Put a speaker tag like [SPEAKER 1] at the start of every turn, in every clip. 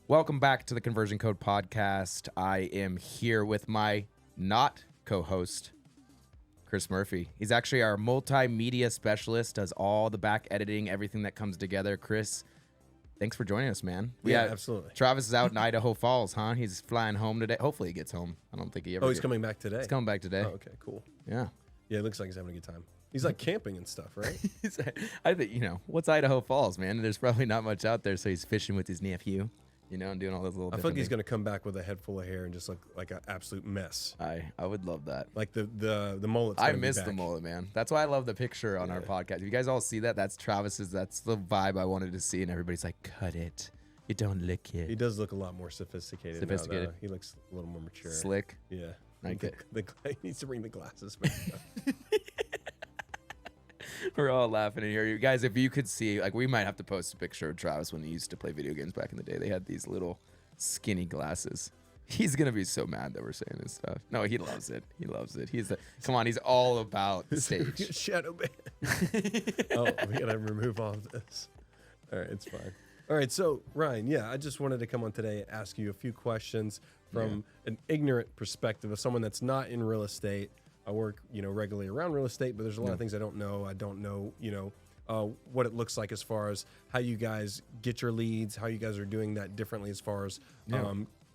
[SPEAKER 1] Welcome back to the Conversion Code Podcast. I am here with my not co-host, Chris Murphy. He's actually our multimedia specialist, does all the back editing, everything that comes together. Chris, thanks for joining us, man.
[SPEAKER 2] Absolutely.
[SPEAKER 1] Travis is out in Idaho Falls, huh? He's flying home today. Hopefully he gets home. I don't think he ever
[SPEAKER 2] Oh, he's coming back today?
[SPEAKER 1] He's coming back today.
[SPEAKER 2] Oh, okay, cool.
[SPEAKER 1] Yeah.
[SPEAKER 2] Yeah, it looks like he's having a good time. He's like camping and stuff, right?
[SPEAKER 1] I think, what's Idaho Falls, man? There's probably not much out there, so he's fishing with his nephew. And doing all those little.
[SPEAKER 2] I feel like he's gonna come back with a head full of hair and just look like an absolute mess.
[SPEAKER 1] I would love that.
[SPEAKER 2] Like the mullet.
[SPEAKER 1] I miss the mullet, man. That's why I love the picture on our podcast. If you guys all see that, that's Travis's. That's the vibe I wanted to see, and everybody's like, "Cut it! You don't lick it."
[SPEAKER 2] He does look a lot more sophisticated.
[SPEAKER 1] Sophisticated.
[SPEAKER 2] Now, he looks a little more mature.
[SPEAKER 1] Slick.
[SPEAKER 2] Yeah.
[SPEAKER 1] Like it.
[SPEAKER 2] He needs to bring the glasses back.
[SPEAKER 1] We're all laughing in here. You guys, if you could see, like, we might have to post a picture of Travis when he used to play video games back in the day. They had these little skinny glasses. He's going to be so mad that we're saying this stuff. No, he loves it. He loves it. Come on, he's all about the stage.
[SPEAKER 2] Shadow ban. Oh, we got to remove all of this. All right, it's fine. All right, so Ryan, I just wanted to come on today and ask you a few questions from an ignorant perspective of someone that's not in real estate. I work, regularly around real estate, but there's a lot of things I don't know. I don't know, what it looks like as far as how you guys get your leads, how you guys are doing that differently as far as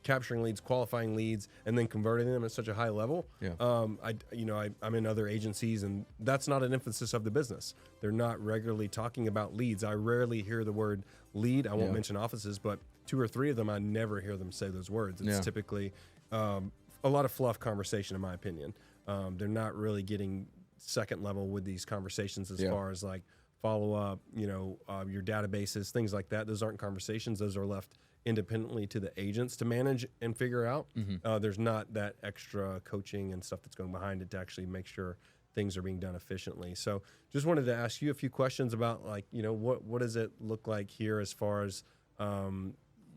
[SPEAKER 2] capturing leads, qualifying leads, and then converting them at such a high level.
[SPEAKER 1] Yeah.
[SPEAKER 2] I'm in other agencies, and that's not an emphasis of the business. They're not regularly talking about leads. I rarely hear the word lead. I won't mention offices, but 2 or 3 of them, I never hear them say those words. It's typically a lot of fluff conversation, in my opinion. They're not really getting second level with these conversations as far as like follow up, your databases, things like that. Those aren't conversations. Those are left independently to the agents to manage and figure out. There's not that extra coaching and stuff that's going behind it to actually make sure things are being done efficiently. So just wanted to ask you a few questions about like, what does it look like here as far as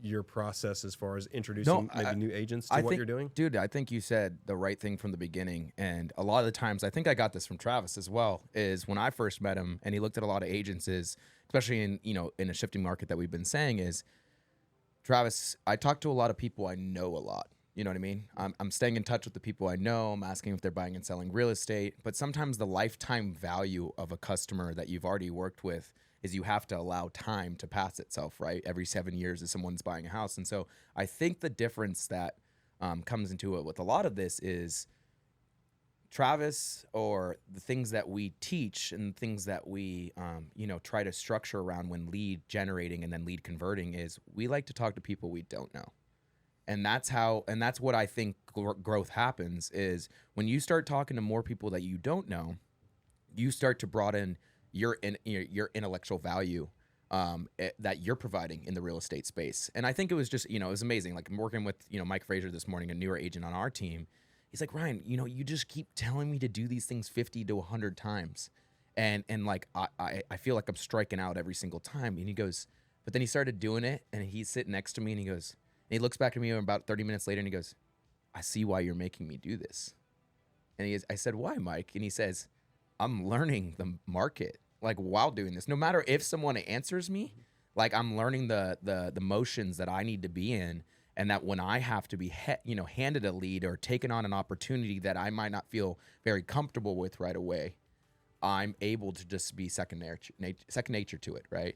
[SPEAKER 2] your process as far as introducing new agents to what you're doing?
[SPEAKER 1] Dude, I think you said the right thing from the beginning. And a lot of the times, I think I got this from Travis as well, is when I first met him and he looked at a lot of agents, especially in a shifting market that we've been saying, is Travis, I talk to a lot of people I know a lot. You know what I mean? I'm staying in touch with the people I know. I'm asking if they're buying and selling real estate. But sometimes the lifetime value of a customer that you've already worked with is you have to allow time to pass itself, right? Every 7 years as someone's buying a house. And so I think the difference that comes into it with a lot of this is Travis, or the things that we teach and things that we, try to structure around when lead generating and then lead converting is we like to talk to people we don't know. And that's what I think growth happens is when you start talking to more people that you don't know, you start to broaden your intellectual value that you're providing in the real estate space. And I think it was just, it was amazing. Like I'm working with, Mike Frazier this morning, a newer agent on our team. He's like, Ryan, you just keep telling me to do these things 50 to 100 times. And like, I feel like I'm striking out every single time. And he goes, but then he started doing it and he's sitting next to me and he goes, and he looks back at me about 30 minutes later and he goes, I see why you're making me do this. And I said, why, Mike? And he says, I'm learning the market, like while doing this. No matter if someone answers me, like I'm learning the motions that I need to be in, and that when I have to be handed a lead or taken on an opportunity that I might not feel very comfortable with right away, I'm able to just be second nature to it, right?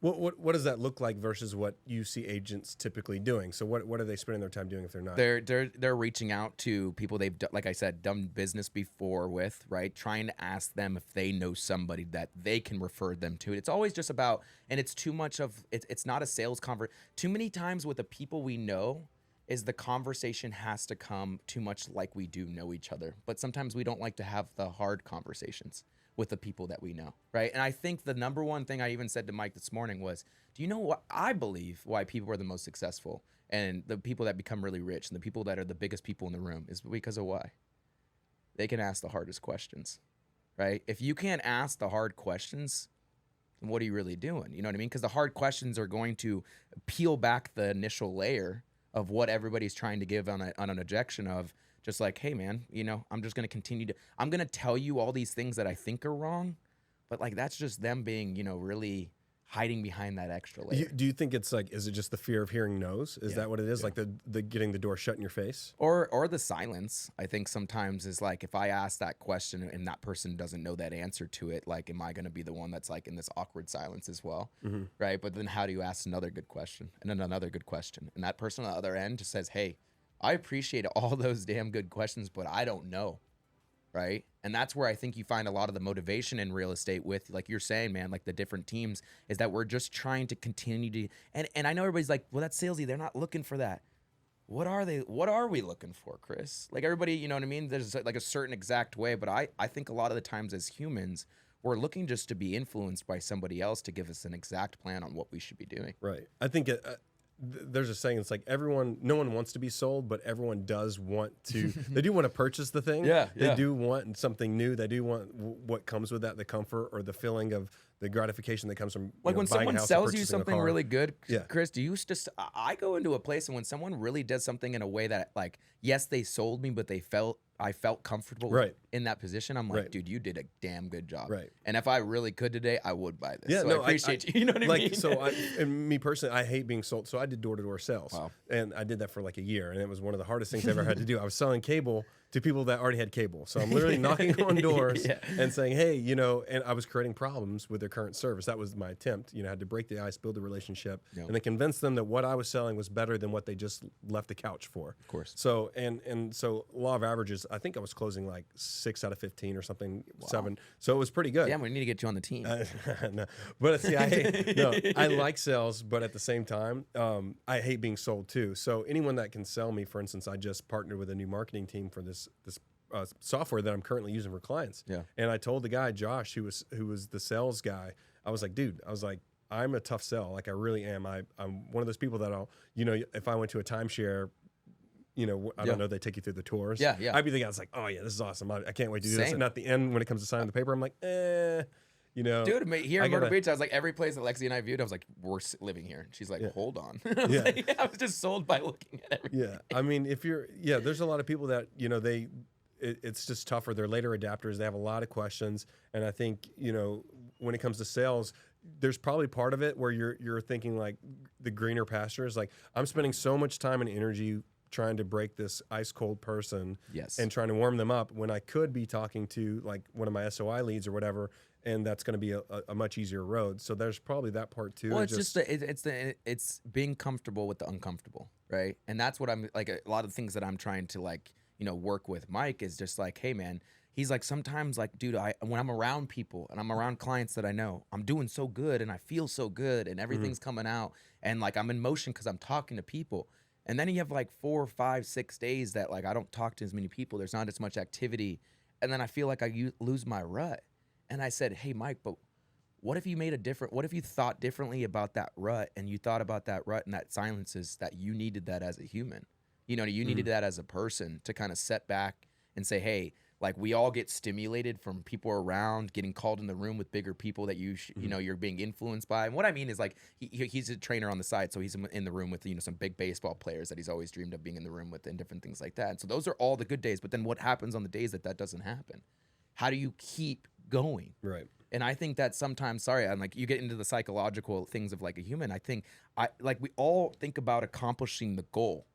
[SPEAKER 2] What does that look like versus what you see agents typically doing? So what are they spending their time doing if they're not?
[SPEAKER 1] They're reaching out to people they've, like I said, done business before with, right? Trying to ask them if they know somebody that they can refer them to. It's always just about, and it's too much of, it's not a sales conversation. Too many times with the people we know is the conversation has to come too much like we do know each other. But sometimes we don't like to have the hard conversations with the people that we know, right? And I think the number one thing I even said to Mike this morning was, do you know what I believe why people are the most successful and the people that become really rich and the people that are the biggest people in the room is because of why? They can ask the hardest questions, right? If you can't ask the hard questions, then what are you really doing? You know what I mean? Because the hard questions are going to peel back the initial layer of what everybody's trying to give on an objection of, just like, hey, man, I'm just going to I'm going to tell you all these things that I think are wrong. But like, that's just them being, really hiding behind that extra layer.
[SPEAKER 2] Do you think it's like, is it just the fear of hearing no's? Is that what it is?
[SPEAKER 1] Yeah.
[SPEAKER 2] Like the getting the door shut in your face?
[SPEAKER 1] Or the silence, I think sometimes is like, if I ask that question and that person doesn't know that answer to it, like, am I going to be the one that's like in this awkward silence as well? Right. But then how do you ask another good question and then another good question? And that person on the other end just says, hey, I appreciate all those damn good questions, but I don't know. Right. And that's where I think you find a lot of the motivation in real estate with, like you're saying, man, like the different teams, is that we're just trying to continue to, and I know everybody's like, well, that's salesy. They're not looking for that. What are they? What are we looking for, Chris? Like everybody, you know what I mean? There's like a certain exact way, but I think a lot of the times as humans, we're looking just to be influenced by somebody else to give us an exact plan on what we should be doing.
[SPEAKER 2] Right. I think there's a saying, it's like no one wants to be sold, but everyone does want to, they do want to purchase the thing. They do want something new. They do want what comes with that, the comfort or the feeling of the gratification that comes from
[SPEAKER 1] like when someone sells you something really good,
[SPEAKER 2] Yeah.
[SPEAKER 1] Chris, do you just, I go into a place and when someone really does something in a way that like, yes, they sold me, but I felt comfortable in that position. I'm like, dude, you did a damn good job.
[SPEAKER 2] Right.
[SPEAKER 1] And if I really could today, I would buy this.
[SPEAKER 2] Yeah,
[SPEAKER 1] so
[SPEAKER 2] no,
[SPEAKER 1] I appreciate you. You know what I mean?
[SPEAKER 2] So and me personally, I hate being sold. So I did door-to-door sales.
[SPEAKER 1] Wow.
[SPEAKER 2] And I did that for like a year. And it was one of the hardest things I ever had to do. I was selling cable to people that already had cable. So I'm literally knocking on doors and saying, hey, you know, and I was creating problems with their current service. That was my attempt. You know, I had to break the ice, build a relationship, and then convince them that what I was selling was better than what they just left the couch for.
[SPEAKER 1] Of course.
[SPEAKER 2] So, and so law of averages, I think I was closing like 6 out of 15 or something, 7. So it was pretty good.
[SPEAKER 1] Yeah, we need to get you on the team.
[SPEAKER 2] No. But see, I like sales, but at the same time, I hate being sold too. So anyone that can sell me, for instance, I just partnered with a new marketing team for this software that I'm currently using for clients.
[SPEAKER 1] Yeah.
[SPEAKER 2] And I told the guy, Josh, who was the sales guy, I was like, dude, I'm a tough sell. Like I really am. I'm one of those people that if I went to a timeshare, I don't know, they take you through the tours.
[SPEAKER 1] Yeah.
[SPEAKER 2] I'd be the guy that's like, oh yeah, this is awesome. I can't wait to do this.
[SPEAKER 1] Same.
[SPEAKER 2] And at the end, when it comes to signing the paper, I'm like,
[SPEAKER 1] Dude, here in Myrtle Beach, I was like, every place that Lexi and I viewed, I was like, we're living here. And she's like, hold on. I was just sold by looking at everything.
[SPEAKER 2] Yeah. I mean, there's a lot of people that, it's just tougher. They're later adapters. They have a lot of questions. And I think, when it comes to sales, there's probably part of it where you're thinking like the greener pastures. Like I'm spending so much time and energy trying to break this ice cold person and trying to warm them up when I could be talking to like one of my SOI leads or whatever. And that's going to be a much easier road. So there's probably that part too.
[SPEAKER 1] Well, it's being comfortable with the uncomfortable, right? And that's what I'm like. A lot of the things that I'm trying to like, work with Mike is just like, hey man, he's like, sometimes like, dude, when I'm around people and I'm around clients that I know, I'm doing so good and I feel so good and everything's coming out and like I'm in motion because I'm talking to people. And then you have like 4, 5, 6 days that like I don't talk to as many people. There's not as much activity, and then I feel like I lose my rut. And I said, hey, Mike, but what if you what if you thought differently about that rut and you thought about that rut and that silences that you needed that as a human? You needed that as a person to kind of set back and say, hey, like we all get stimulated from people around, getting called in the room with bigger people that you're being influenced by. And what I mean is like he's a trainer on the side, so he's in the room with some big baseball players that he's always dreamed of being in the room with and different things like that. And so those are all the good days. But then what happens on the days that doesn't happen? How do you keep going?
[SPEAKER 2] Right.
[SPEAKER 1] And I think that sometimes, I'm like, you get into the psychological things of like a human. I think we all think about accomplishing the goal,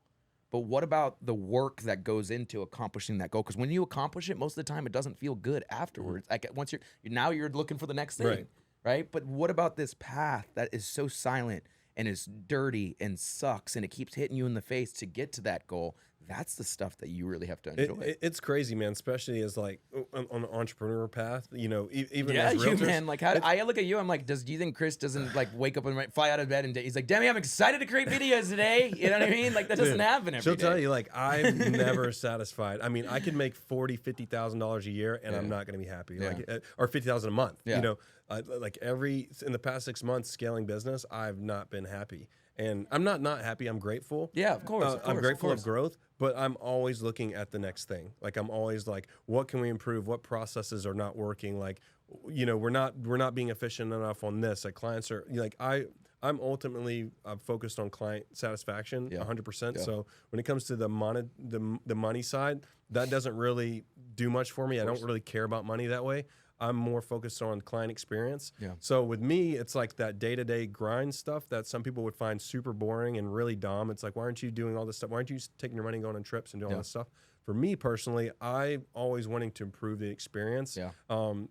[SPEAKER 1] but what about the work that goes into accomplishing that goal? Because when you accomplish it, most of the time it doesn't feel good afterwards. Like once you're looking for the next thing, right? But what about this path that is so silent and is dirty and sucks and it keeps hitting you in the face to get to that goal? That's the stuff that you really have to enjoy.
[SPEAKER 2] It's crazy, man, especially as like on the entrepreneur path, even
[SPEAKER 1] as realtors,
[SPEAKER 2] you,
[SPEAKER 1] man. Like, I look at you, I'm like, do you think Chris doesn't like wake up and fly out of bed and he's like, Demi, I'm excited to create videos today. You know what I mean? Like that doesn't happen every day.
[SPEAKER 2] She'll tell you, like, I'm never satisfied. I mean, I can make $40,000-$50,000 a year, and I'm not going to be happy. Like, or $50,000 a month.
[SPEAKER 1] Yeah.
[SPEAKER 2] Like in the past 6 months scaling business, I've not been happy. And I'm not happy. I'm grateful.
[SPEAKER 1] Yeah, of course.
[SPEAKER 2] I'm grateful of growth, but I'm always looking at the next thing. Like I'm always like, what can we improve? What processes are not working? Like, we're not being efficient enough on this. Like clients are like I'm ultimately focused on client satisfaction 100%. So when it comes to the money side, that doesn't really do much for me. I don't really care about money that way. I'm more focused on client experience.
[SPEAKER 1] Yeah.
[SPEAKER 2] So with me, it's like that day-to-day grind stuff that some people would find super boring and really dumb. It's like, why aren't you doing all this stuff? Why aren't you taking your money and going on trips and doing all this stuff? For me personally, I always wanting to improve the experience,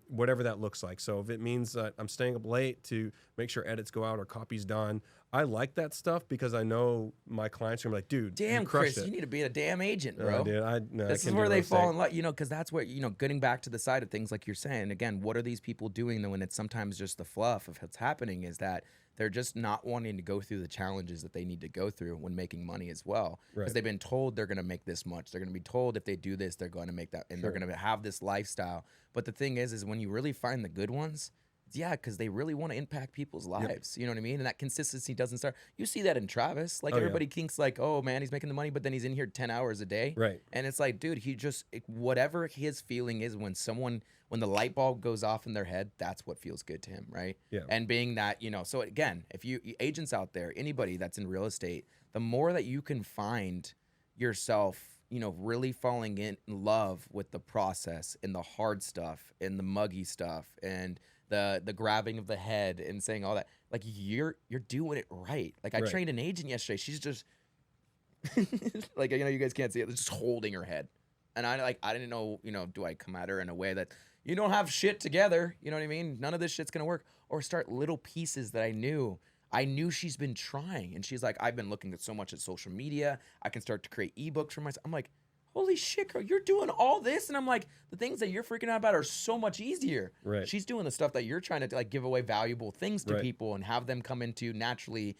[SPEAKER 2] whatever that looks like. So if it means that I'm staying up late to make sure edits go out or copies done, I like that stuff because I know my clients are gonna be like, dude,
[SPEAKER 1] damn,
[SPEAKER 2] you crushed
[SPEAKER 1] Chris,
[SPEAKER 2] it.
[SPEAKER 1] you need to be a damn agent, bro.
[SPEAKER 2] Dude,
[SPEAKER 1] This is where they fall in love, you know, because that's what, you know, getting back to the side of things like you're saying, again, what are these people doing though when it's sometimes just the fluff of what's happening is that they're just not wanting to go through the challenges that they need to go through when making money as well. Because they've been told they're going to make this much. They're going to be told if they do this, they're going to make that, and they're going to have this lifestyle. But the thing is when you really find the good ones, because they really want to impact people's lives. You know what I mean? And that consistency doesn't start. You see that in Travis. Like everybody thinks like, oh man, he's making the money, but then he's in here 10 hours a day.
[SPEAKER 2] Right.
[SPEAKER 1] And it's like, dude, whatever his feeling is when the light bulb goes off in their head, that's what feels good to him, right?
[SPEAKER 2] Yeah.
[SPEAKER 1] And being that, you know, so again, if you agents out there, anybody that's in real estate, the more that you can find yourself, you know, really falling in love with the process and the hard stuff and the muggy stuff and the grabbing of the head and saying all that, like you're doing it right. Like I trained an agent yesterday. She's just like, you know, you guys can't see it, just holding her head. And I didn't know, you know, do I come at her in a way that you don't have shit together? You know what I mean? None of this shit's gonna work. Or start little pieces that I knew she's been trying. And she's like, I've been looking at so much at social media. I can start to create ebooks for myself. I'm like, holy shit, girl, you're doing all this? And I'm like, the things that you're freaking out about are so much easier. Right. She's doing the stuff that you're trying to like give away valuable things to people and have them come into naturally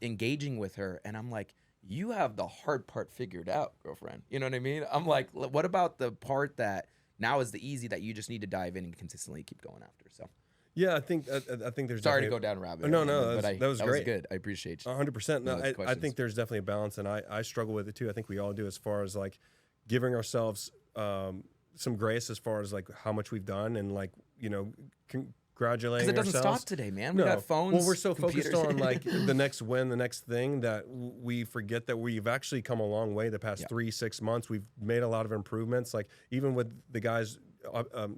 [SPEAKER 1] engaging with her. And I'm like, you have the hard part figured out, girlfriend. You know what I mean? I'm like, what about the part that now is the easy that you just need to dive in and consistently keep going after? So,
[SPEAKER 2] yeah, I think there's
[SPEAKER 1] sorry to go down a rabbit.
[SPEAKER 2] No,
[SPEAKER 1] but
[SPEAKER 2] that was great.
[SPEAKER 1] Was good. I appreciate you.
[SPEAKER 2] 100%. No, I think there's definitely a balance, and I struggle with it too. I think we all do, as far as like giving ourselves some grace as far as like how much we've done, and like, you know, congratulating ourselves.
[SPEAKER 1] Because it doesn't stop today, man. We got phones.
[SPEAKER 2] Well, we're so
[SPEAKER 1] computers.
[SPEAKER 2] focused on like the next win, the next thing, that we forget that we've actually come a long way the past 3-6 months. We've made a lot of improvements. Like even with the guys,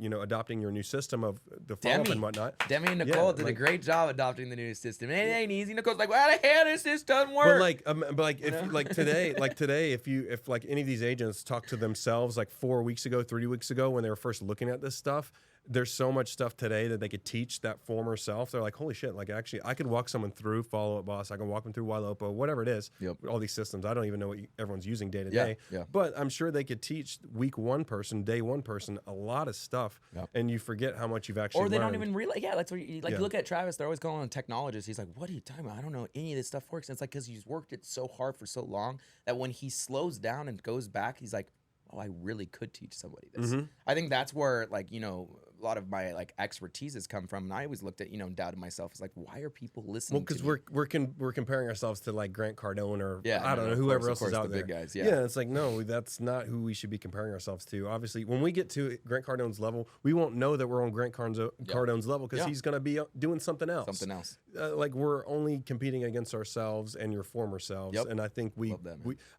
[SPEAKER 2] you know, adopting your new system of the follow-up and whatnot.
[SPEAKER 1] Demi and Nicole did a great job adopting the new system. It ain't easy. Nicole's like, well, the hell this doesn't work.
[SPEAKER 2] But like if like today, if like any of these agents talk to themselves like 4 weeks ago, 3 weeks ago, when they were first looking at this stuff, there's so much stuff today that they could teach that former self. They're like, holy shit, like actually I could walk someone through Follow Up Boss. I can walk them through Ylopo, whatever it is. All these systems. I don't even know what everyone's using day to day. But I'm sure they could teach week one person, day one person, a lot of stuff. And you forget how much you've actually learned.
[SPEAKER 1] Or they don't even realize. Yeah, that's what you like. Look at Travis. They're always calling him a technologist. He's like, what are you talking about? I don't know any of this stuff works. And it's like, because he's worked it so hard for so long that when he slows down and goes back, he's like, oh, I really could teach somebody this. I think that's where, like, you know, a lot of my like expertise has come from. And I always looked at, you know, and doubted myself. It's like, why are people listening?
[SPEAKER 2] Well, because we're comparing ourselves to like Grant Cardone or I don't know,
[SPEAKER 1] whoever
[SPEAKER 2] else is out there.
[SPEAKER 1] Big guys,
[SPEAKER 2] it's like, no, that's not who we should be comparing ourselves to. Obviously, when we get to Grant Cardone's level, we won't know that we're on Grant Cardone's level because he's going to be doing something else. Like we're only competing against ourselves and your former selves. And I think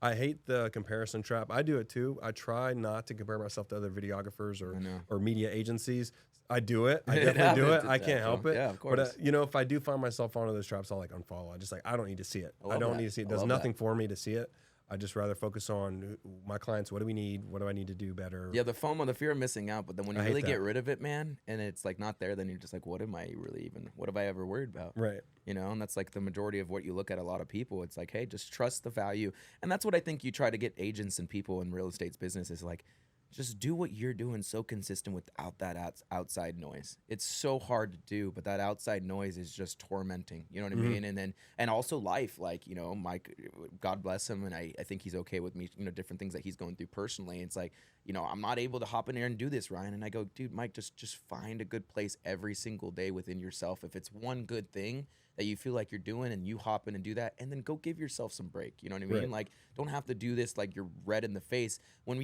[SPEAKER 2] I hate the comparison trap. I do it too. I try not to compare myself to other videographers or media agencies. I do it. I definitely do it. I can't help it.
[SPEAKER 1] Yeah, of course.
[SPEAKER 2] But you know, if I do find myself on one of those traps, I'll like unfollow. I just like, I don't need to see it. I don't need to see it. It does nothing for me to see it. I just rather focus on my clients. What do we need? What do I need to do better?
[SPEAKER 1] Yeah, the FOMO, the fear of missing out. But then when you really get rid of it, man, and it's like not there, then you're just like, what have I ever worried about?
[SPEAKER 2] Right.
[SPEAKER 1] You know, and that's like the majority of what you look at a lot of people. It's like, hey, just trust the value. And that's what I think you try to get agents and people in real estate business is like, just do what you're doing so consistent without that outside noise. It's so hard to do, but that outside noise is just tormenting. You know what I mean? And then, and also life, like, you know, Mike, God bless him. And I think he's okay with me, you know, different things that he's going through personally. It's like, you know, I'm not able to hop in there and do this, Ryan. And I go, dude, Mike, just find a good place every single day within yourself. If it's one good thing that you feel like you're doing and you hop in and do that, and then go give yourself some break. You know what I mean?
[SPEAKER 2] Right.
[SPEAKER 1] Like, don't have to do this like you're red in the face. When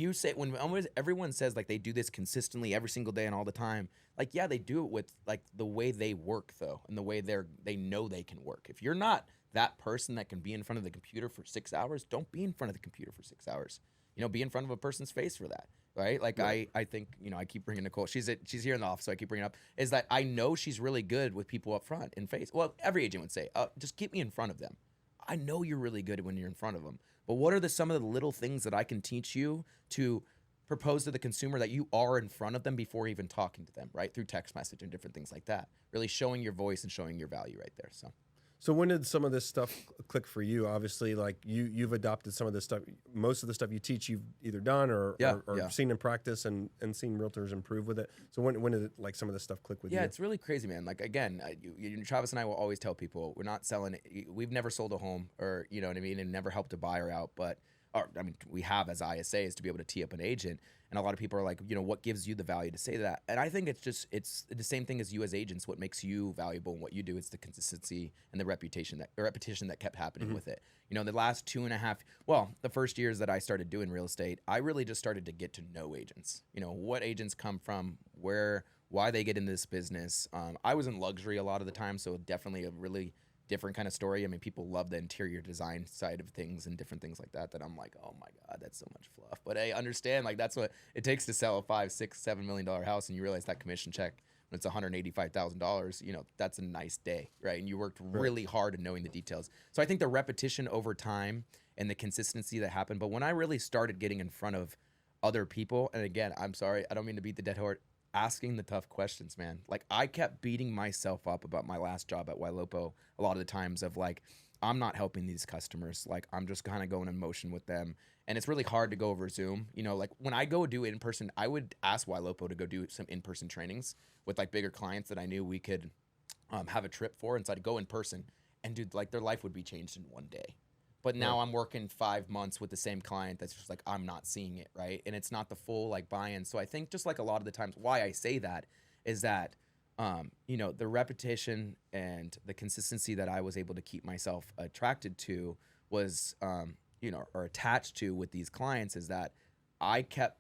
[SPEAKER 1] almost everyone says like they do this consistently every single day and all the time, like, yeah, they do it with like the way they work though, and the way they know they can work. If you're not that person that can be in front of the computer for 6 hours, don't be in front of the computer for 6 hours. You know, be in front of a person's face for that. right? Like
[SPEAKER 2] Right.
[SPEAKER 1] I think, I keep bringing Nicole. She's here in the office, so I keep bringing it up. Is that I know she's really good with people up front in face. Well, every agent would say, just keep me in front of them. I know you're really good when you're in front of them. But what are some of the little things that I can teach you to propose to the consumer that you are in front of them before even talking to them, right? Through text message and different things like that. Really showing your voice and showing your value right there.
[SPEAKER 2] So when did some of this stuff click for you? Obviously, like you've adopted some of this stuff. Most of the stuff you teach, you've either done or seen in practice and seen realtors improve with it. So when did like some of this stuff click with you?
[SPEAKER 1] Yeah, it's really crazy, man. Like again, Travis and I will always tell people we're not selling. We've never sold a home, or you know what I mean, and never helped a buyer out. But we have as ISAs to be able to tee up an agent. And a lot of people are like, what gives you the value to say that? And I think it's the same thing as you as agents. What makes you valuable and what you do is the consistency and the repetition that kept happening with it. The last 2.5, the first years that I started doing real estate, I really just started to get to know agents. What agents come from, why they get in this business. I was in luxury a lot of the time, so definitely a really different kind of story. I mean, people love the interior design side of things and different things like that I'm like, oh my God, that's so much fluff. But I understand, like, that's what it takes to sell a $5, $6, $7 million house, and you realize that commission check when it's $185,000, that's a nice day, right? And you worked really hard in knowing the details. So I think the repetition over time and the consistency that happened. But when I really started getting in front of other people, and again, I'm sorry, I don't mean to beat the dead horse, asking the tough questions, man. Like, I kept beating myself up about my last job at Wailopo a lot of the times of like, I'm not helping these customers. Like, I'm just kind of going in motion with them. And it's really hard to go over Zoom. Like when I go do it in person, I would ask Wailopo to go do some in-person trainings with like bigger clients that I knew we could have a trip for. And so I'd go in person and dude, like their life would be changed in one day. But now I'm working 5 months with the same client that's just like, I'm not seeing it, right? And it's not the full like buy-in. So I think just like a lot of the times why I say that is that, the repetition and the consistency that I was able to keep myself attracted to was, or attached to with these clients is that I kept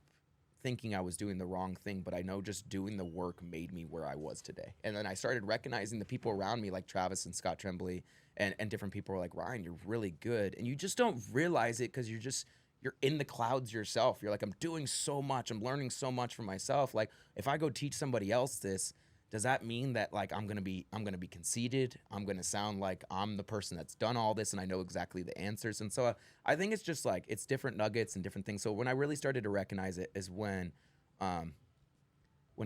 [SPEAKER 1] thinking I was doing the wrong thing, but I know just doing the work made me where I was today. And then I started recognizing the people around me like Travis and Scott Tremblay and different people were like, Ryan, you're really good. And you just don't realize it because you're in the clouds yourself. You're like, I'm doing so much. I'm learning so much for myself. Like if I go teach somebody else this, does that mean that like I'm gonna be conceited? I'm gonna sound like I'm the person that's done all this and I know exactly the answers. And so I think it's just like it's different nuggets and different things. So when I really started to recognize it is when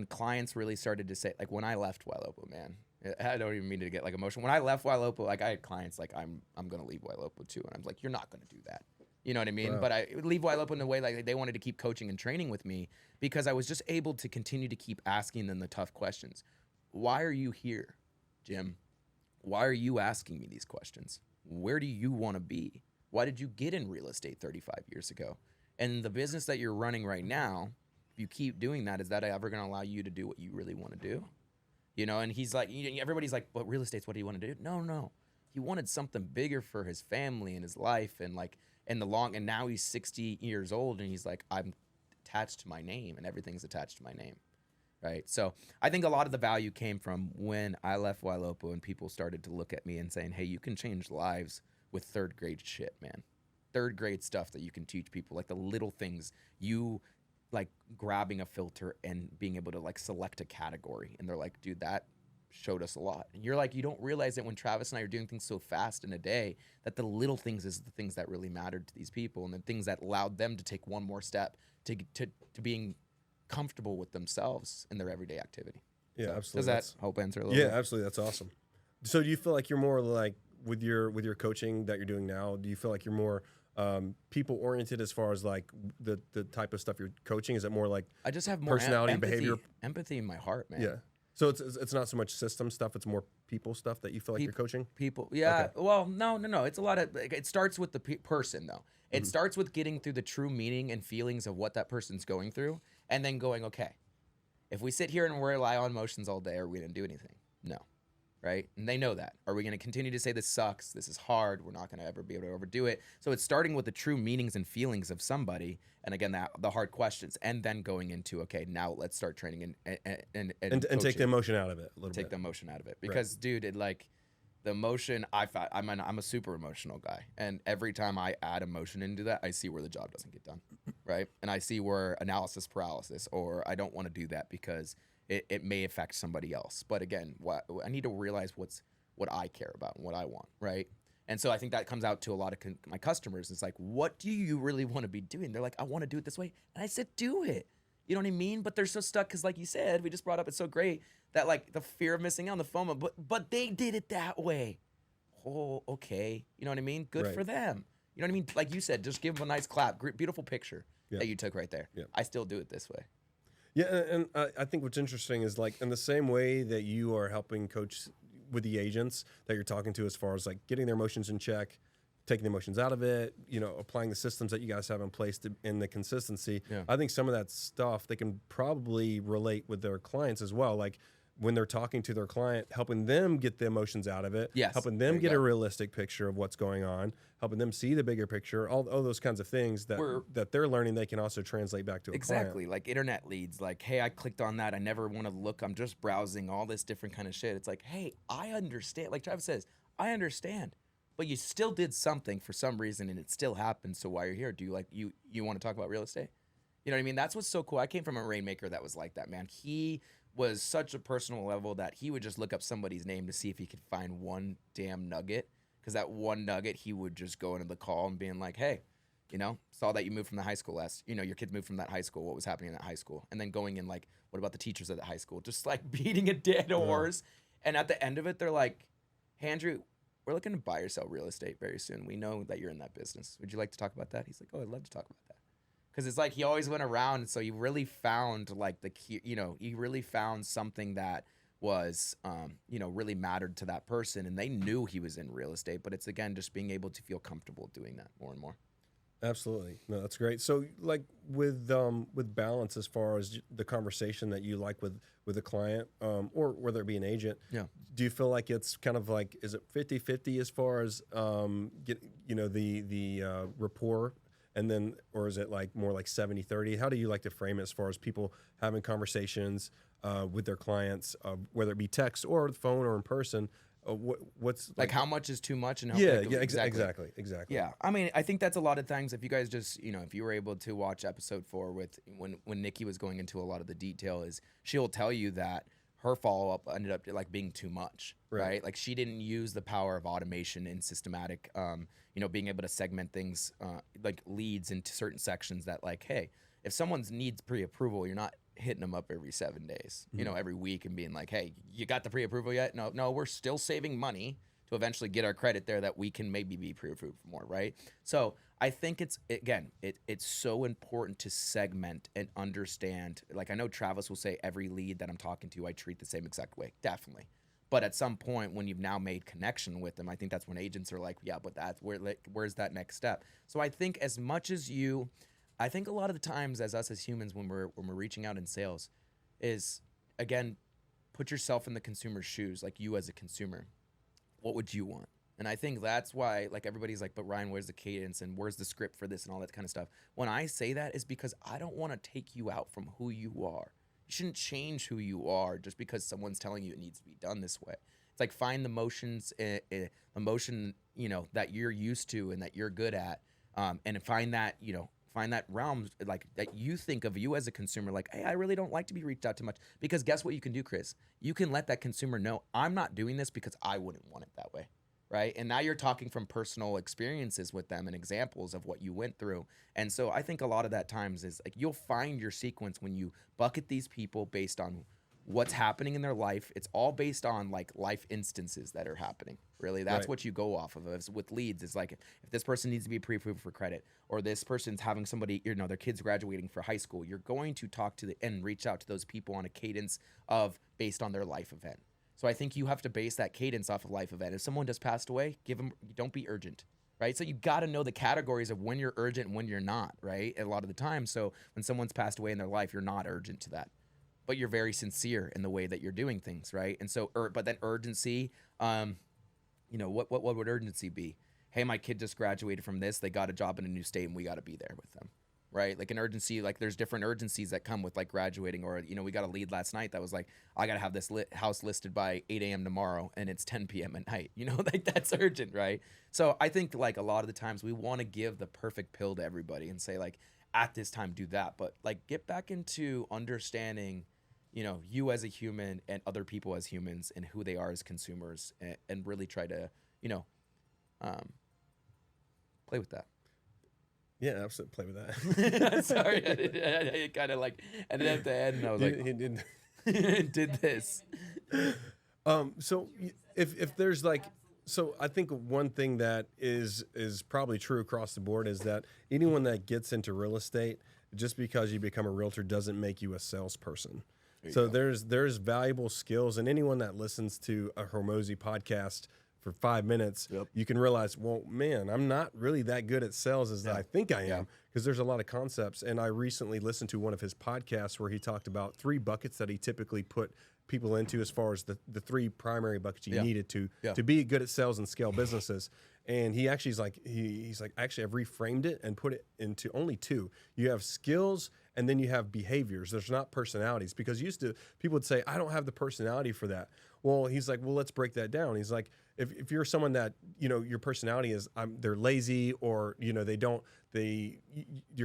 [SPEAKER 1] clients really started to say, like when I left Wailopo, man, I don't even mean to get like emotional. When I left Wailopo, like I had clients like I'm gonna leave Wailopo too, and I'm like, you're not gonna do that. You know what I mean? Wow. But I would leave Wailopo in a way like they wanted to keep coaching and training with me because I was just able to continue to keep asking them the tough questions. Why are you here, Jim? Why are you asking me these questions? Where do you want to be? Why did you get in real estate 35 years ago? And the business that you're running right now, if you keep doing that, is that ever going to allow you to do what you really want to do? And he's like, everybody's like, but real estate's what do you want to do? No. He wanted something bigger for his family and his life and like, and now he's 60 years old and he's like, I'm attached to my name and everything's attached to my name. Right. So I think a lot of the value came from when I left Wailopo and people started to look at me and saying, hey, you can change lives with third grade shit, man. Third grade stuff that you can teach people, like the little things, you like grabbing a filter and being able to like select a category. And they're like, dude, that showed us a lot. And you're like, you don't realize that when Travis and I are doing things so fast in a day, that the little things is the things that really mattered to these people and the things that allowed them to take one more step to being comfortable with themselves in their everyday activity.
[SPEAKER 2] Yeah,
[SPEAKER 1] so,
[SPEAKER 2] absolutely.
[SPEAKER 1] Does that help answer a little bit?
[SPEAKER 2] Yeah, absolutely. That's awesome. So do you feel like you're more like with your coaching that you're doing now, do you feel like you're more people oriented as far as like the type of stuff you're coaching? Is it more like
[SPEAKER 1] I just have more
[SPEAKER 2] personality, behavior,
[SPEAKER 1] empathy in my heart, man.
[SPEAKER 2] Yeah. So it's not so much system stuff, it's more people stuff that you feel like you're coaching?
[SPEAKER 1] People. Yeah. Okay. Well, no. It's a lot of it starts with the person though. It starts with getting through the true meaning and feelings of what that person's going through. And then going, okay, if we sit here and rely on emotions all day, are we going to do anything? No, right? And they know that. Are we going to continue to say this sucks, this is hard, we're not going to ever be able to overdo it? So it's starting with the true meanings and feelings of somebody, and again, the hard questions, and then going into, okay, now let's start training and
[SPEAKER 2] take the emotion out of it a little bit.
[SPEAKER 1] Take the emotion out of it. Because, dude, it like... The emotion, I'm a super emotional guy. And every time I add emotion into that, I see where the job doesn't get done. right? And I see where analysis paralysis, or I don't want to do that because it may affect somebody else. But again, I need to realize what I care about and what I want, right? And so I think that comes out to a lot of my customers. It's like, what do you really want to be doing? They're like, I want to do it this way. And I said, do it. You know what I mean? But they're so stuck because, like you said, we just brought up, it's so great that like the fear of missing out on the FOMO, but they did it that way. Oh, okay. You know what I mean? Good for them. You know what I mean? Like you said, just give them a nice clap. Great, beautiful picture that you took right there. Yeah. I still do it this way.
[SPEAKER 2] Yeah, and I think what's interesting is like in the same way that you are helping coach with the agents that you're talking to as far as like getting their emotions in check, taking the emotions out of it, you know, applying the systems that you guys have in place in the consistency. Yeah. I think some of that stuff they can probably relate with their clients as well. Like when they're talking to their client, helping them get the emotions out of it, helping them get a realistic picture of what's going on, helping them see the bigger picture, all those kinds of things that they're learning they can also translate back to a client.
[SPEAKER 1] Exactly, like internet leads, like, hey, I clicked on that, I never want to look, I'm just browsing, all this different kind of shit. It's like, hey, I understand, like Travis says, I understand, but you still did something for some reason and it still happened, so why you're here? Do you like, you want to talk about real estate? You know what I mean? That's what's so cool. I came from a rainmaker that was like that, man. He was such a personal level that he would just look up somebody's name to see if he could find one damn nugget. Because that one nugget, he would just go into the call and being like, hey, you know, saw that you moved from the high school your kids moved from that high school. What was happening in that high school? And then going in like, what about the teachers at the high school? Just like beating a dead horse. And at the end of it, they're like, hey, Andrew, we're looking to buy or sell real estate very soon. We know that you're in that business. Would you like to talk about that? He's like, oh, I'd love to talk about that. Because it's like he always went around, and so he really found like the key, he really found something that was, really mattered to that person, and they knew he was in real estate. But it's again just being able to feel comfortable doing that more and more.
[SPEAKER 2] Absolutely, no, that's great. So like with balance, as far as the conversation that you like with a client, or whether it be an agent, do you feel like it's kind of like, is it 50-50 as far as the rapport? And then, or is it like more like 70-30? How do you like to frame it as far as people having conversations with their clients, whether it be text or the phone or in person? What's
[SPEAKER 1] like how much is too much? And how
[SPEAKER 2] exactly.
[SPEAKER 1] Yeah, I mean, I think that's a lot of things. If you guys just, if you were able to watch episode 4 with when Nikki was going into a lot of the detail, is she'll tell you that her follow-up ended up like being too much, right? Like she didn't use the power of automation and systematic, being able to segment things like leads into certain sections that like, hey, if someone needs pre-approval, you're not hitting them up every 7 days, every week and being like, hey, you got the pre-approval yet? No, we're still saving money to eventually get our credit there that we can maybe be pre-approved for more, right? So I think it's so important to segment and understand. Like I know Travis will say every lead that I'm talking to, I treat the same exact way, definitely. But at some point when you've now made connection with them, I think that's when agents are like, yeah, but that's where's that next step? So I think as much as I think a lot of the times as us as humans, when we're reaching out in sales, is again, put yourself in the consumer's shoes, like you as a consumer. What would you want? And I think that's why like everybody's like, but Ryan, where's the cadence and where's the script for this and all that kind of stuff? When I say that is because I don't want to take you out from who you are. You shouldn't change who you are just because someone's telling you it needs to be done this way. It's like find the motions, emotion, that you're used to and that you're good at, and find that realm like that you think of you as a consumer, like, hey, I really don't like to be reached out too much. Because guess what you can do, Chris? You can let that consumer know, I'm not doing this because I wouldn't want it that way, right? And now you're talking from personal experiences with them and examples of what you went through. And so I think a lot of that times is like you'll find your sequence when you bucket these people based on what's happening in their life. It's all based on like life instances that are happening. Really, that's what you go off of. With leads, it's like if this person needs to be pre-approved for credit, or this person's having somebody, their kid's graduating for high school, you're going to talk to and reach out to those people on a cadence of based on their life event. So I think you have to base that cadence off of life event. If someone just passed away, don't be urgent, right? So you got to know the categories of when you're urgent and when you're not, right? A lot of the time. So when someone's passed away in their life, you're not urgent to that, but you're very sincere in the way that you're doing things, right? And so, but then urgency, what would urgency be? Hey, my kid just graduated from this. They got a job in a new state, and we got to be there with them, right? Like an urgency, like there's different urgencies that come with like graduating, or we got a lead last night that was like, I got to have this house listed by 8 a.m. tomorrow, and it's 10 p.m. at night. Like that's urgent, right? So I think like a lot of the times we want to give the perfect pill to everybody and say like, at this time do that, but like get back into understanding, you as a human and other people as humans and who they are as consumers, and really try to, play with that.
[SPEAKER 2] Yeah, absolutely. Play with that.
[SPEAKER 1] Sorry, I kind of like ended at the end, and I was like,
[SPEAKER 2] He did.
[SPEAKER 1] did this.
[SPEAKER 2] So if there's like, so I think one thing that is probably true across the board is that anyone that gets into real estate, just because you become a realtor doesn't make you a salesperson. So there's valuable skills, and anyone that listens to a Hormozy podcast for 5 minutes, you can realize, well, man, I'm not really that good at sales as I think I am, because there's a lot of concepts. And I recently listened to one of his podcasts where he talked about 3 buckets that he typically put people into as far as the 3 primary buckets you needed to be good at sales and scale businesses. And he actually is like, he's like, actually, I've reframed it and put it into only 2. You have skills, and then you have behaviors. There's not personalities, because people would say, I don't have the personality for that. Well, he's like, well, let's break that down. He's like, if you're someone that, your personality is, they're lazy, or, your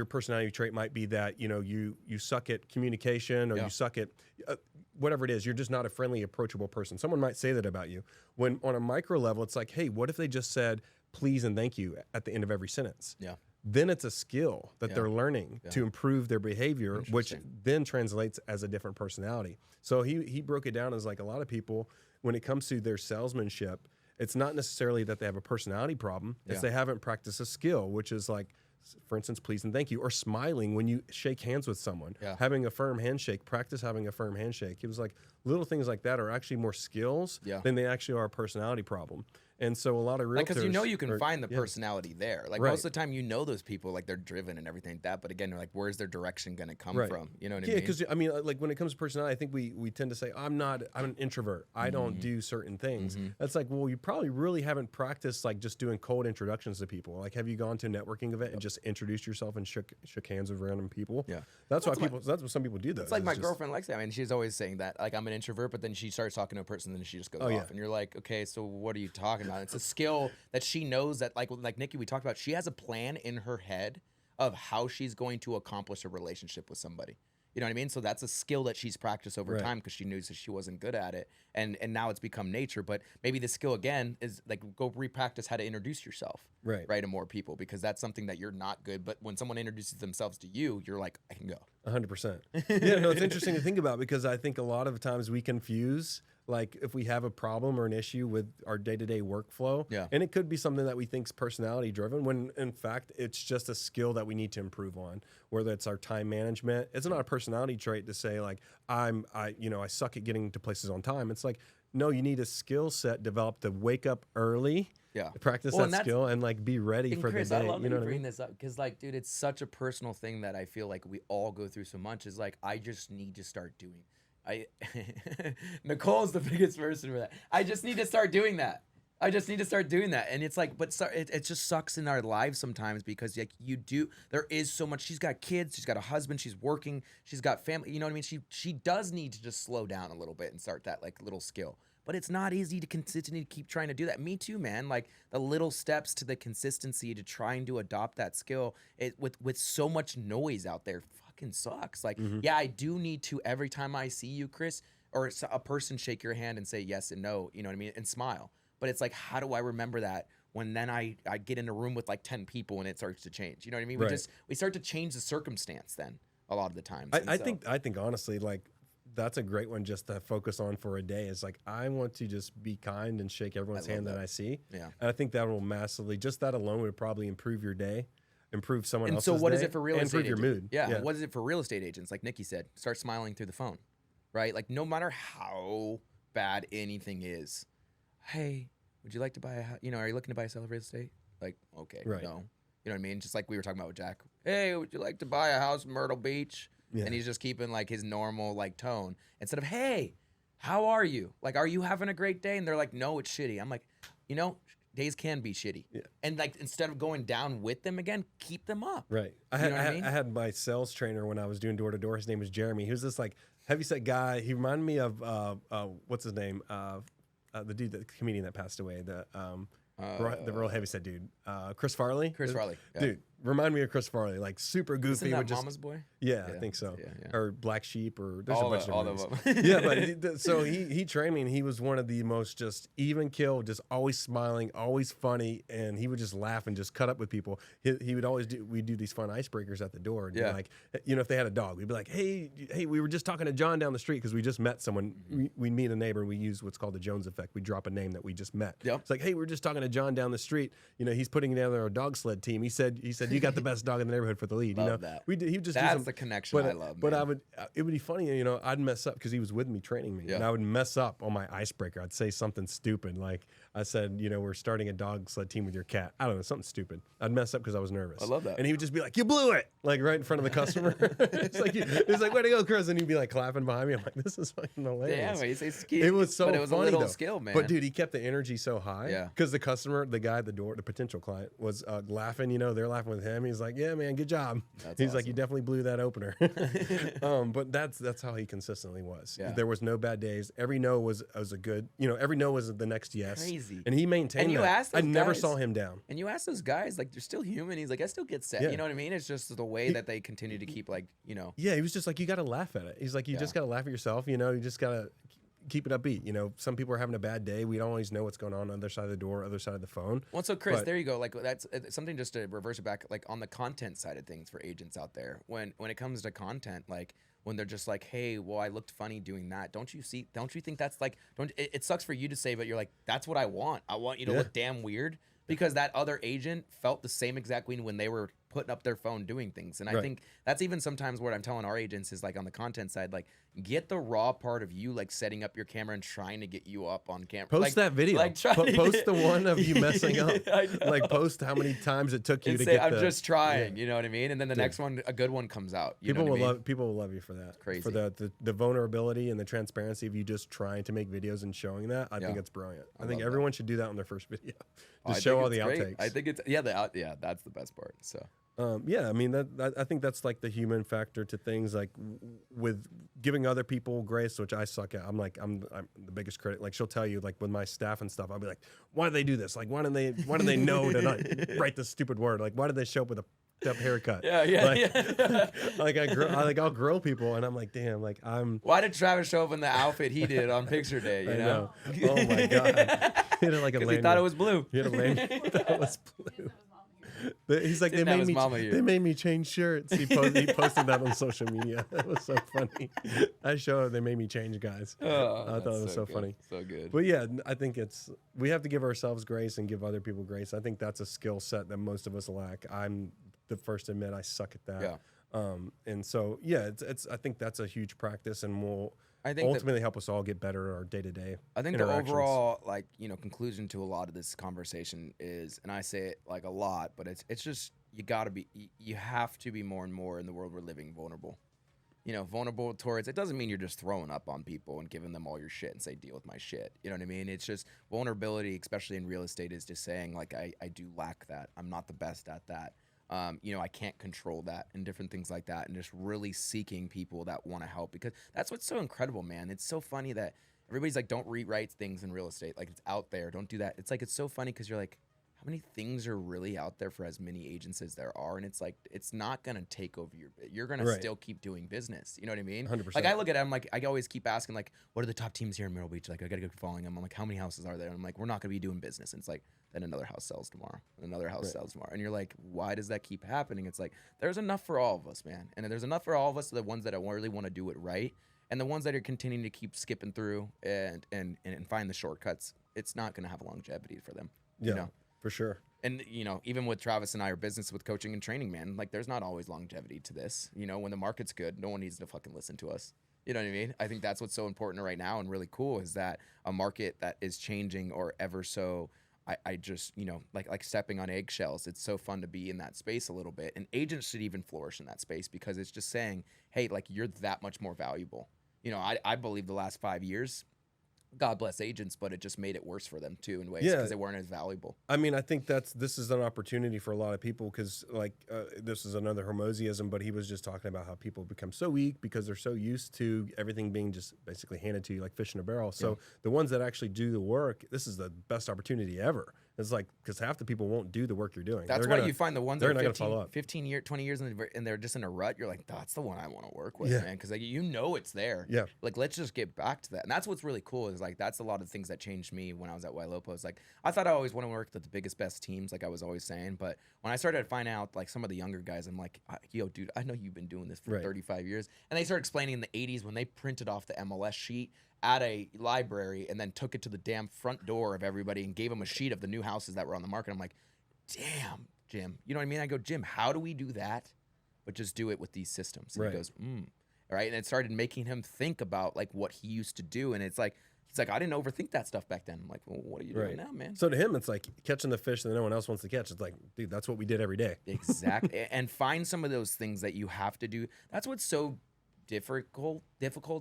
[SPEAKER 2] personality trait might be that, you suck at communication, or you suck at whatever it is. You're just not a friendly, approachable person. Someone might say that about you. When on a micro level, it's like, hey, what if they just said please and thank you at the end of every sentence? Yeah. Then it's a skill that they're learning to improve their behavior, which then translates as a different personality. So he broke it down as like, a lot of people, when it comes to their salesmanship, it's not necessarily that they have a personality problem. It's they haven't practiced a skill, which is like, for instance, please and thank you, or smiling when you shake hands with someone, having a firm handshake, practice having a firm handshake. It was like little things like that are actually more skills than they actually are a personality problem. And so a lot of realtors,
[SPEAKER 1] because you can find the personality there. Like most of the time, those people, like they're driven and everything like that. But again, like, where's their direction going to come from? You know what I mean?
[SPEAKER 2] Yeah, because like when it comes to personality, I think we tend to say, I'm an introvert. I don't do certain things. That's like, well, you probably really haven't practiced like just doing cold introductions to people. Like, have you gone to a networking event and just introduced yourself and shook hands with random people? Yeah, that's what some people do. Though
[SPEAKER 1] it's like my girlfriend Lexi. I mean, she's always saying that, like, I'm an introvert, but then she starts talking to a person, and then she just goes off, and you're like, okay, so what are you talking about? It's a skill that she knows that, like Nikki, we talked about, she has a plan in her head of how she's going to accomplish a relationship with somebody. You know what I mean? So that's a skill that she's practiced over time, because she knew that she wasn't good at it. And now it's become nature. But maybe the skill, again, is like, go re-practice how to introduce yourself to more people, because that's something that you're not good. But when someone introduces themselves to you, you're like, I can go.
[SPEAKER 2] 100%. Yeah, no, it's interesting to think about, because I think a lot of times we confuse, like, if we have a problem or an issue with our day-to-day workflow, and it could be something that we think is personality driven, when in fact it's just a skill that we need to improve on, whether it's our time management. It's not a personality trait to say like, I suck at getting to places on time. It's like, no, you need a skill set developed to wake up early, practice that skill, and like be ready for
[SPEAKER 1] Chris,
[SPEAKER 2] the day.
[SPEAKER 1] I love
[SPEAKER 2] you know what I
[SPEAKER 1] bring
[SPEAKER 2] mean?
[SPEAKER 1] this up, because like, dude, it's such a personal thing that I feel like we all go through so much. Is like, I just need to start doing. Nicole's the biggest person for that. I just need to start doing that. And it's like, but it just sucks in our lives sometimes, because like, there is so much. She's got kids, she's got a husband, she's working, she's got family. You know what I mean? She does need to just slow down a little bit and start that like little skill. But it's not easy to consistently keep trying to do that. Me too, man. Like, the little steps to the consistency to trying to adopt that skill, with so much noise out there, fucking sucks. Like, I do need to, every time I see you, Chris, or a person, shake your hand and say yes and no, you know what I mean, and smile. But it's like, how do I remember that when then I get in a room with like 10 people and it starts to change? You know what I mean? We start to change the circumstance then a lot of the times.
[SPEAKER 2] I think honestly, like, that's a great one just to focus on for a day. Is like, I want to just be kind and shake everyone's hand that I see. Yeah. And I think that will massively, just that alone would probably improve your day, improve someone else's day.
[SPEAKER 1] And so what is it for real estate agents?
[SPEAKER 2] Improve your mood.
[SPEAKER 1] Yeah. What is it for real estate agents? Like Nikki said, start smiling through the phone, right? Like, no matter how bad anything is, hey, would you like to buy a house? Are you looking to buy or sell real estate? Like, okay, no. You know what I mean? Just like we were talking about with Jack. Hey, would you like to buy a house in Myrtle Beach? Yeah. And he's just keeping like his normal like tone, instead of, hey, how are you? Like, are you having a great day? And they're like, no, it's shitty. I'm like, days can be shitty. Yeah. And like, instead of going down with them again, keep them up.
[SPEAKER 2] Right. I had my sales trainer when I was doing door to door. His name was Jeremy. He was this like heavyset guy. He reminded me of what's his name? The dude, the comedian that passed away. The real heavyset dude, Chris Farley.
[SPEAKER 1] Chris Farley,
[SPEAKER 2] dude. remind me of Chris Farley, like super goofy.
[SPEAKER 1] Isn't that
[SPEAKER 2] would just,
[SPEAKER 1] Mama's Boy?
[SPEAKER 2] yeah, I think so.
[SPEAKER 1] Yeah.
[SPEAKER 2] Or Black Sheep, or there's
[SPEAKER 1] All
[SPEAKER 2] a bunch
[SPEAKER 1] of
[SPEAKER 2] of
[SPEAKER 1] them.
[SPEAKER 2] yeah, but so he trained me, and he was one of the most just even kill, just always smiling, always funny, and he would just laugh and just cut up with people. He would always we'd do these fun icebreakers at the door, and be like, you know, if they had a dog, we'd be like, hey, we were just talking to John down the street because we just met someone. We meet a neighbor, and we use what's called the Jones effect. We drop a name that we just met.
[SPEAKER 1] Yep.
[SPEAKER 2] It's like, hey, we're just talking to John down the street. You know, he's putting together a dog sled team. He said you got the best dog in the neighborhood for the lead.
[SPEAKER 1] Love
[SPEAKER 2] you know,
[SPEAKER 1] that.
[SPEAKER 2] he would just
[SPEAKER 1] That's
[SPEAKER 2] do some,
[SPEAKER 1] the connection I love.
[SPEAKER 2] But
[SPEAKER 1] man.
[SPEAKER 2] it would be funny, you know. I'd mess up because he was with me training me, and I would mess up on my icebreaker. I'd say something stupid, like I said, you know, we're starting a dog sled team with your cat. I don't know, something stupid. I'd mess up because I was nervous.
[SPEAKER 1] I love that.
[SPEAKER 2] And he would just be like, "You blew it!" Like right in front of the customer. It's like, "Way to go, Chris!" And he'd be like clapping behind me. I'm like, "This is fucking hilarious."
[SPEAKER 1] Damn, it's cute.
[SPEAKER 2] It was so
[SPEAKER 1] but it was
[SPEAKER 2] funny,
[SPEAKER 1] a little
[SPEAKER 2] though.
[SPEAKER 1] skill, man.
[SPEAKER 2] But dude, he kept the energy so high.
[SPEAKER 1] Yeah.
[SPEAKER 2] Because the customer, the guy at the door, the potential client, was laughing. You know, they're laughing with him. He's like, "Yeah, man, good job." He's like, "You definitely blew that opener." But that's how he consistently was.
[SPEAKER 1] Yeah.
[SPEAKER 2] There was no bad days. Every no was a good. You know, every no was the next yes.
[SPEAKER 1] Crazy.
[SPEAKER 2] And he maintained.
[SPEAKER 1] And you
[SPEAKER 2] that.
[SPEAKER 1] asked
[SPEAKER 2] I
[SPEAKER 1] those
[SPEAKER 2] never
[SPEAKER 1] guys-
[SPEAKER 2] saw him down.
[SPEAKER 1] And you ask those guys, like, they're still human. He's like, I still get set.
[SPEAKER 2] Yeah.
[SPEAKER 1] You know what I mean? It's just the way that they continue to keep, like, you know.
[SPEAKER 2] Yeah, he was just like, you got to laugh at it. He's like, you just got to laugh at yourself. You know, you just got to keep it upbeat. You know, some people are having a bad day. We don't always know what's going on the other side of the door, other side of the phone.
[SPEAKER 1] Well, so Chris,
[SPEAKER 2] But-
[SPEAKER 1] there you go. Like that's something just to reverse it back, like on the content side of things for agents out there. When it comes to content, like when they're just like, hey, well, I looked funny doing that. Don't you think that's like, it sucks for you to say, but you're like, that's what I want. I want you to look damn weird because that other agent felt the same exact way when they were putting up their phone doing things. And I think that's even sometimes what I'm telling our agents is like on the content side, like get the raw part of you, like setting up your camera and trying to get you up on camera.
[SPEAKER 2] Post
[SPEAKER 1] like,
[SPEAKER 2] that video.
[SPEAKER 1] Like
[SPEAKER 2] Post the one of you messing up. Like post how many times it took you
[SPEAKER 1] and
[SPEAKER 2] to
[SPEAKER 1] say,
[SPEAKER 2] get
[SPEAKER 1] I'm
[SPEAKER 2] the,
[SPEAKER 1] just trying, you know what I mean? And then the
[SPEAKER 2] Dude.
[SPEAKER 1] next one, a good one comes out. You
[SPEAKER 2] People
[SPEAKER 1] know what
[SPEAKER 2] will
[SPEAKER 1] I mean?
[SPEAKER 2] love people will love you for that.
[SPEAKER 1] Crazy.
[SPEAKER 2] For the vulnerability and the transparency of you just trying to make videos and showing that. I think it's brilliant. I think
[SPEAKER 1] love
[SPEAKER 2] everyone should do that on their first video.
[SPEAKER 1] I
[SPEAKER 2] Just show
[SPEAKER 1] think
[SPEAKER 2] all the
[SPEAKER 1] it's great.
[SPEAKER 2] outtakes.
[SPEAKER 1] I think it's that's the best part. So
[SPEAKER 2] Yeah, I mean I think that's like the human factor to things, like with giving other people grace, which I suck at. I'm the biggest critic. Like she'll tell you, like with my staff and stuff, I'll be like, why do they do this? Like why do they know to not write this stupid word? Like why do they show up with a up haircut? I'll grill people, and I'm like, damn, like
[SPEAKER 1] why did Travis show up in the outfit he did on picture day? You know?
[SPEAKER 2] Oh my god, he had like a
[SPEAKER 1] Because he thought it was blue.
[SPEAKER 2] He had a lanyard that was blue. He's like,
[SPEAKER 1] Didn't have his mama here.
[SPEAKER 2] they made me change shirts. He posted that on social media. That was so funny. I showed they made me change, guys. I thought it was so
[SPEAKER 1] good.
[SPEAKER 2] funny.
[SPEAKER 1] So good.
[SPEAKER 2] But yeah, I think we have to give ourselves grace and give other people grace. I think that's a skill set that most of us lack. I'm the first to admit I suck at that.
[SPEAKER 1] Yeah.
[SPEAKER 2] And so yeah, I think that's a huge practice, and will
[SPEAKER 1] I think
[SPEAKER 2] ultimately help us all get better at our day-to-day
[SPEAKER 1] I think the overall, like, you know, conclusion to a lot of this conversation is, and I say it like a lot, but it's just, you have to be more and more in the world we're living vulnerable. You know, vulnerable towards, it doesn't mean you're just throwing up on people and giving them all your shit and say, deal with my shit. You know what I mean? It's just vulnerability, especially in real estate, is just saying, like, I do lack that. I'm not the best at that. You know, I can't control that and different things like that, and just really seeking people that want to help, because that's what's so incredible, man. It's so funny that everybody's like, don't rewrite things in real estate. Like, it's out there. Don't do that. It's like, it's so funny because you're like, how many things are really out there for as many agents as there are? And it's like, it's not going to take over you're going to still keep doing business. You know what I mean?
[SPEAKER 2] 100%.
[SPEAKER 1] Like I look at it, I'm like, I always keep asking, like, what are the top teams here in Myrtle Beach? Like, I got to go following them. I'm like, how many houses are there? And I'm like, we're not going to be doing business. And it's like, then another house sells tomorrow, and another house sells tomorrow. And you're like, why does that keep happening? It's like, there's enough for all of us, man. And there's enough for all of us, the ones that really want to do it right, and the ones that are continuing to keep skipping through and find the shortcuts. It's not going to have longevity for them.
[SPEAKER 2] Yeah,
[SPEAKER 1] you know?
[SPEAKER 2] for sure.
[SPEAKER 1] And, you know, even with Travis and I, our business with coaching and training, man, like there's not always longevity to this. You know, when the market's good, no one needs to fucking listen to us. You know what I mean? I think that's what's so important right now and really cool, is that a market that is changing or ever so, I just, you know, like stepping on eggshells. It's so fun to be in that space a little bit. And agents should even flourish in that space, because it's just saying, hey, like, you're that much more valuable. You know, I believe the last 5 years, God bless agents, but it just made it worse for them too in ways, because they weren't as valuable.
[SPEAKER 2] I mean, I think this is an opportunity for a lot of people, because like this is another Hormoziism, but he was just talking about how people become so weak because they're so used to everything being just basically handed to you like fish in a barrel. So the ones that actually do the work, this is the best opportunity ever. It's like, because half the people won't do the work you're doing.
[SPEAKER 1] That's
[SPEAKER 2] They're
[SPEAKER 1] why you find the ones that
[SPEAKER 2] they're
[SPEAKER 1] are
[SPEAKER 2] not gonna follow up.
[SPEAKER 1] 15 years, 20 years, and they're just in a rut. You're like, that's the one I want to work with,
[SPEAKER 2] Yeah.
[SPEAKER 1] man. Because like, you know it's there.
[SPEAKER 2] Yeah.
[SPEAKER 1] Like, let's just get back to that. And that's what's really cool is like, that's a lot of things that changed me when I was at Wailopo. Like, I thought I always want to work with the biggest, best teams, like I was always saying. But when I started finding out like some of the younger guys, I'm like, yo, dude, I know you've been doing this for 35 years. And they started explaining in the 80s when they printed off the MLS sheet at a library and then took it to the damn front door of everybody and gave them a sheet of the new houses that were on the market. I'm like, damn, Jim. You know what I mean? I go, Jim, how do we do that? But just do it with these systems. And he goes, right. And it started making him think about like what he used to do. And it's like, he's like, I didn't overthink that stuff back then. I'm like, well, what are you doing now, man?
[SPEAKER 2] So to him, it's like catching the fish that no one else wants to catch. It's like, dude, that's what we did every day.
[SPEAKER 1] Exactly. And find some of those things that you have to do. That's what's so difficult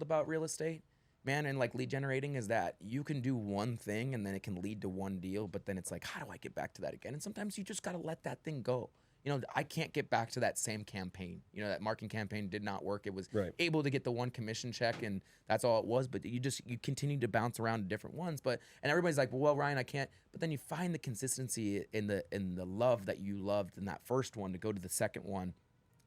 [SPEAKER 1] about real estate, man, and like lead generating is that you can do one thing and then it can lead to one deal, but then it's like, how do I get back to that again? And sometimes you just got to let that thing go. You know, I can't get back to that same campaign. You know, that marketing campaign did not work. It was able to get the one commission check and that's all it was, but you continue to bounce around to different ones. But, and everybody's like, well, Ryan, I can't, but then you find the consistency in the love that you loved in that first one to go to the second one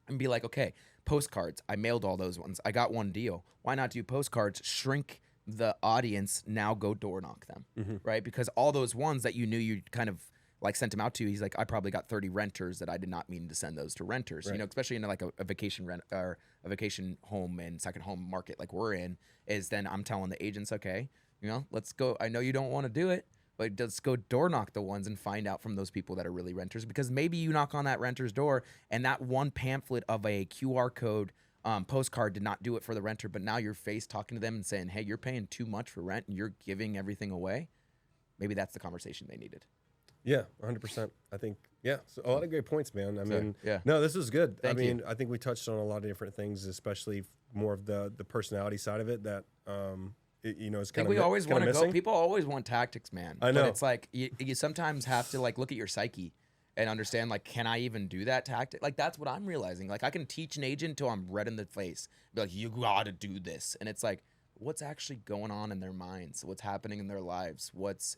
[SPEAKER 1] and be like, okay, postcards. I mailed all those ones. I got one deal. Why not do postcards? Shrink the audience. Now go door knock them, right? Because all those ones that you knew you'd kind of like sent him out to, he's like, I probably got 30 renters that I did not mean to send those to renters. You know, especially in like a vacation rent or a vacation home and second home market like we're in, is then I'm telling the agents, okay, you know, let's go. I know you don't want to do it, but let's go door knock the ones and find out from those people that are really renters, because maybe you knock on that renter's door and that one pamphlet of a QR code postcard did not do it for the renter, but now you're face talking to them and saying, hey, you're paying too much for rent and you're giving everything away. Maybe that's the conversation they needed.
[SPEAKER 2] Yeah, 100%. I think, so a lot of great points, man. I mean,
[SPEAKER 1] yeah.
[SPEAKER 2] No, this is good.
[SPEAKER 1] Thank you.
[SPEAKER 2] I think we touched on a lot of different things, especially more of the personality side of it that, you know, is kind of
[SPEAKER 1] we always want to
[SPEAKER 2] missing.
[SPEAKER 1] go. People always want tactics, man.
[SPEAKER 2] I know.
[SPEAKER 1] But it's like you sometimes have to like look at your psyche and understand, like, can I even do that tactic? Like, that's what I'm realizing. Like, I can teach an agent until I'm red in the face. Be like, you got to do this. And it's like, what's actually going on in their minds? What's happening in their lives?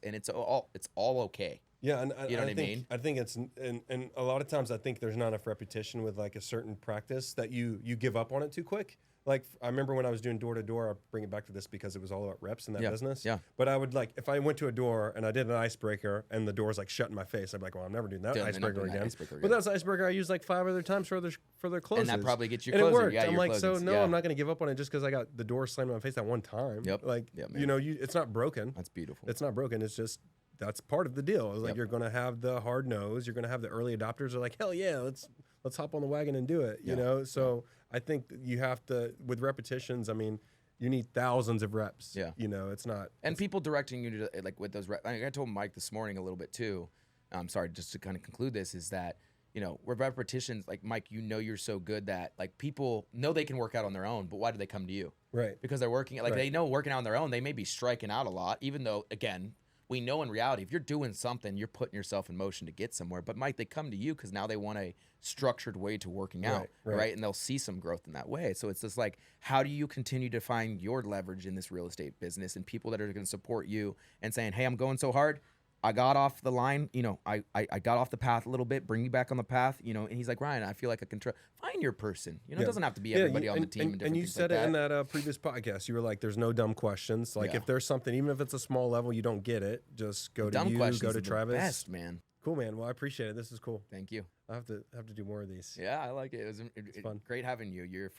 [SPEAKER 1] And it's all okay.
[SPEAKER 2] Yeah, and
[SPEAKER 1] you know what I mean?
[SPEAKER 2] I think it's and a lot of times I think there's not enough repetition with like a certain practice that you give up on it too quick. Like I remember when I was doing door to door, I'll bring it back to this because it was all about reps in that business. Yeah. But I would like, if I went to a door and I did an icebreaker and the door's like shut in my face, I'd be like, well, I'm never doing that icebreaker again. But that's icebreaker I used like 5 other times for their closes.
[SPEAKER 1] And that probably gets you
[SPEAKER 2] and
[SPEAKER 1] closer.
[SPEAKER 2] It worked.
[SPEAKER 1] Yeah,
[SPEAKER 2] I'm like,
[SPEAKER 1] closings.
[SPEAKER 2] so no, I'm not going to give up on it just because I got the door slammed in my face that one time. Like, you know, it's not broken.
[SPEAKER 1] That's beautiful.
[SPEAKER 2] It's not broken. It's just, that's part of the deal. It's like you're going to have the hard nose. You're going to have the early adopters are like, hell yeah, let's hop on the wagon and do it. You know? So I think that you have to, with repetitions, I mean, you need thousands of reps. Yeah. You know, it's not.
[SPEAKER 1] And people directing you to, like, with those reps. I told Mike this morning a little bit too. I'm sorry, just to kind of conclude this, is that, you know, with repetitions, like, Mike, you know, you're so good that, like, people know they can work out on their own, but why do they come to you?
[SPEAKER 2] Right.
[SPEAKER 1] Because they're working, like, they know working out on their own, they may be striking out a lot, even though, again, we know in reality, if you're doing something, you're putting yourself in motion to get somewhere. But Mike, they come to you because now they want a structured way to working out, right? And they'll see some growth in that way. So it's just like, how do you continue to find your leverage in this real estate business and people that are going to support you and saying, hey, I'm going so hard, I got off the line, you know, I got off the path a little bit, bring me back on the path, you know. And he's like, Ryan, I feel like I can find your person. You know, it doesn't have to be everybody on the team.
[SPEAKER 2] And you said it in that previous podcast. You were like, there's no dumb questions. Like if there's something, even if it's a small level, you don't get it, just go to you, go to Travis.
[SPEAKER 1] The best, man.
[SPEAKER 2] Cool, man. Well, I appreciate it. This is cool.
[SPEAKER 1] Thank you.
[SPEAKER 2] I have to do more of these.
[SPEAKER 1] Yeah, I like it. It's
[SPEAKER 2] fun.
[SPEAKER 1] Great having you. You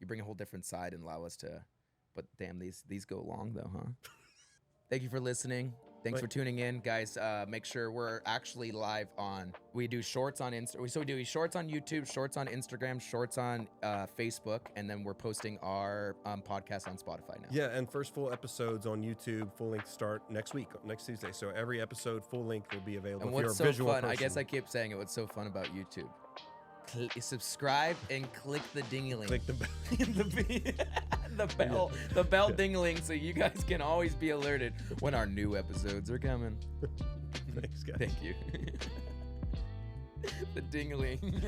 [SPEAKER 1] bring a whole different side and allow us to. But damn, these go long though, huh? Thank you for listening. Thanks for tuning in, guys. Make sure we're actually live on. We do shorts on Insta. So we do shorts on YouTube, shorts on Instagram, shorts on Facebook, and then we're posting our podcast on Spotify now.
[SPEAKER 2] Yeah, and first full episodes on YouTube, full length start next week, next Tuesday. So every episode full length will be available.
[SPEAKER 1] And what's so fun? I guess I keep saying it. What's so fun about YouTube? Subscribe and click the ding-a-ling.
[SPEAKER 2] Click the bell.
[SPEAKER 1] the bell ding-a-ling, so you guys can always be alerted when our new episodes are coming.
[SPEAKER 2] Thanks, guys.
[SPEAKER 1] Thank you. The ding-a-ling.